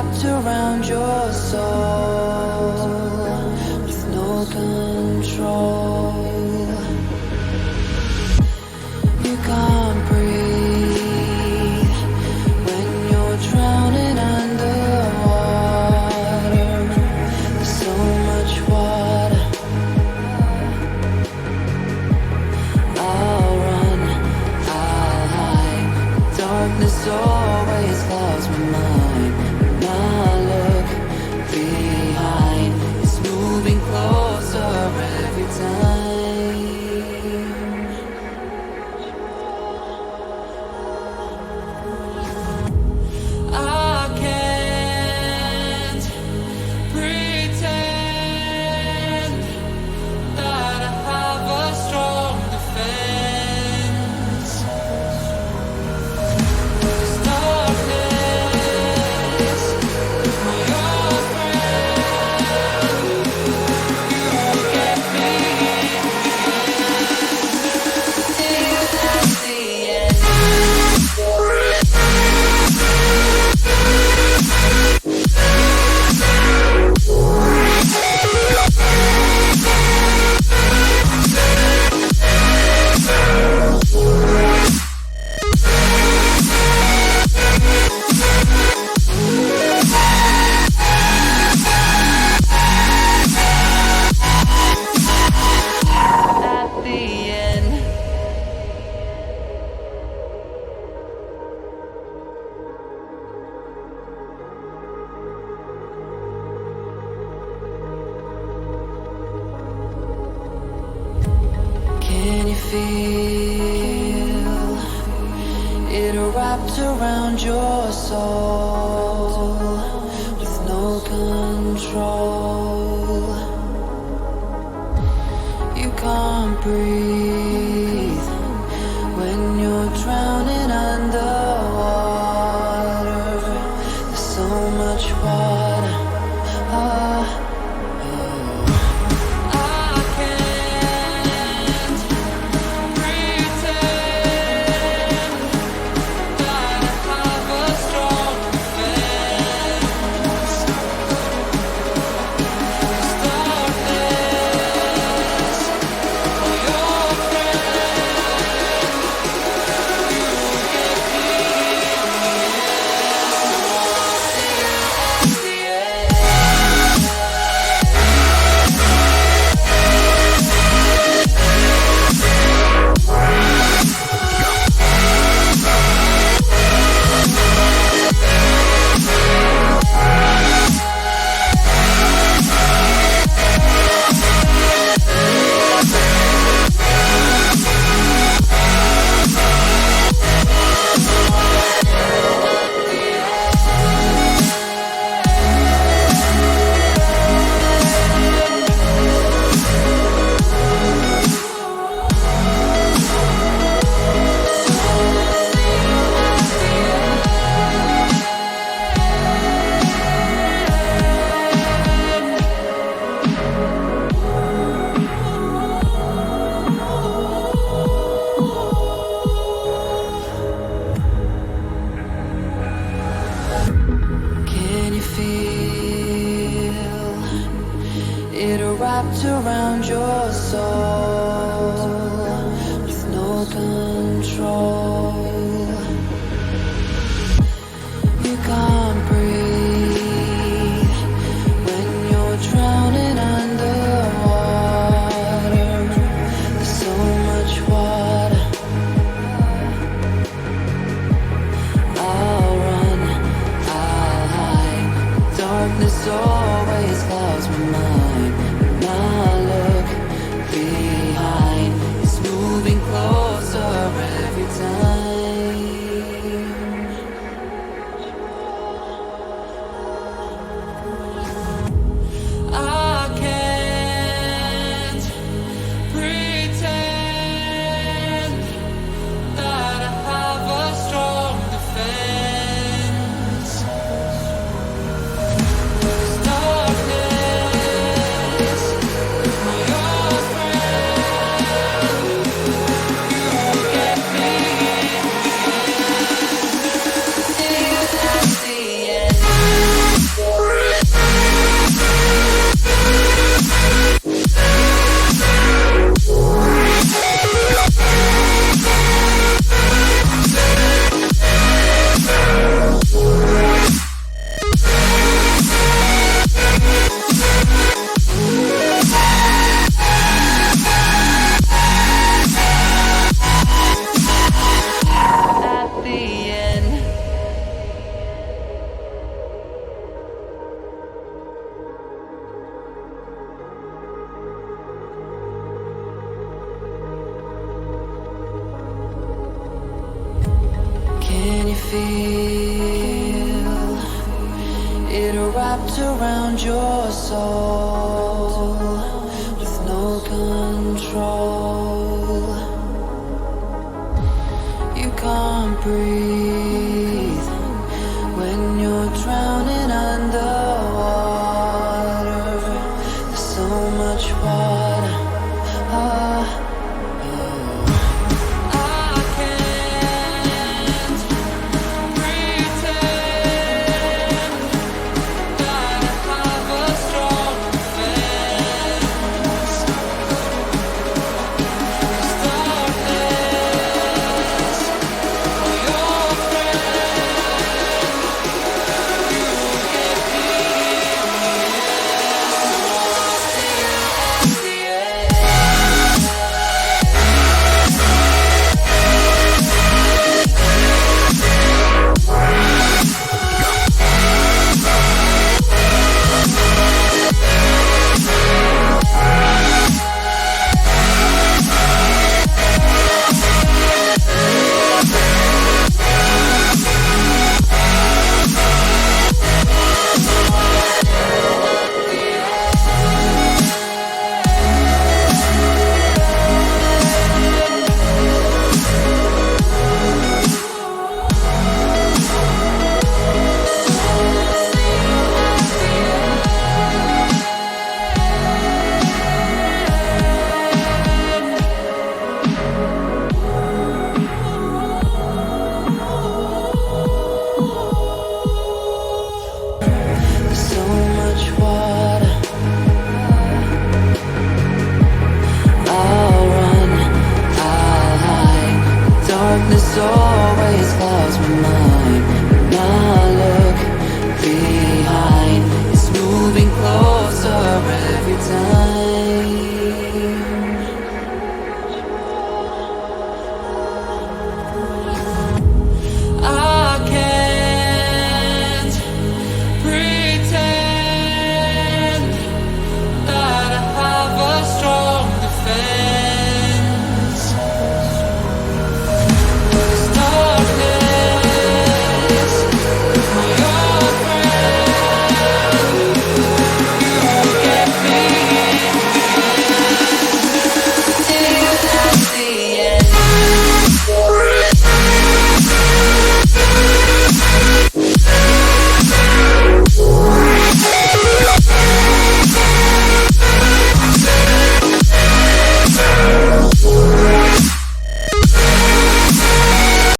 wrapped around your soul with no control. You can't breathe when you're drowning underwater. There's so much water. I'll run, I'll hide. Darkness always clouds my mind. When I look behind, it's moving closer every time. I can't pretend that I have a strong defense. 'Cause darkness, my old friend, you get me till at the end. At the end. Can you feel it wrapped around your soul with no control? You can't breathe when you're drowning underwater. There's so much water. Ah, I can't pretend that I have a strong defense. 'Cause darkness, my old friend, you get me till at the Can you feel it wrapped around your soul with no control? You can't breathe when you're drowning underwater. There's so much water. I'll run, I'll hide. Darkness always clouds my mind. When I look behind, it's moving closer every time. I can't pretend that I have a strong defense. 'Cause darkness, my old friend, you get me Can you feel it wrapped around your soul with no control? You can't breathe when you're drowning underwater. There's so much water. Darkness always clouds my mind.